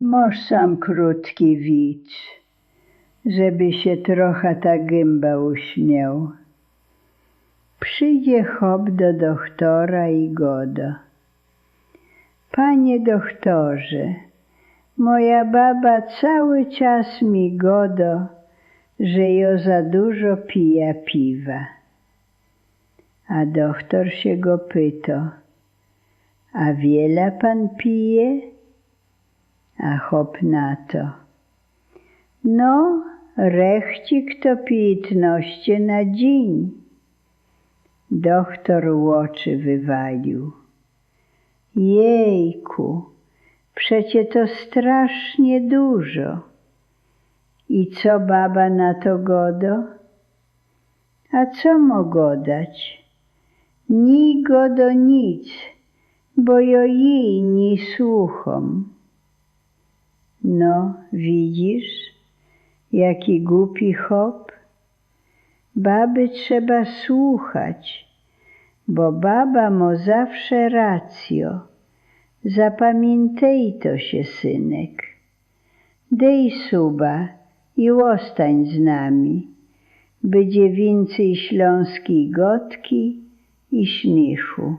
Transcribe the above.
Moż sam krótki widz, żeby się trochę ta gęba uśmiał. Przyjdzie chłop do doktora i goda. Panie doktorze, moja baba cały czas mi godo, że jo za dużo pija piwa. A doktor się go pyta, a wiele pan pije? A chłop na to, no, rechci kto 15 na dzień. Doktor oczy wywalił. Jejku, przecie to strasznie dużo. I co baba na to godo? A co mogę dać? Ni godo nic, bo jo jej nie słucham. No, widzisz, jaki głupi chłop? Baby trzeba słuchać, bo baba ma zawsze racjo. Zapamiętaj to się, synek. Dej suba i ostań z nami. Będzie więcej śląskiej gotki i śmiechu.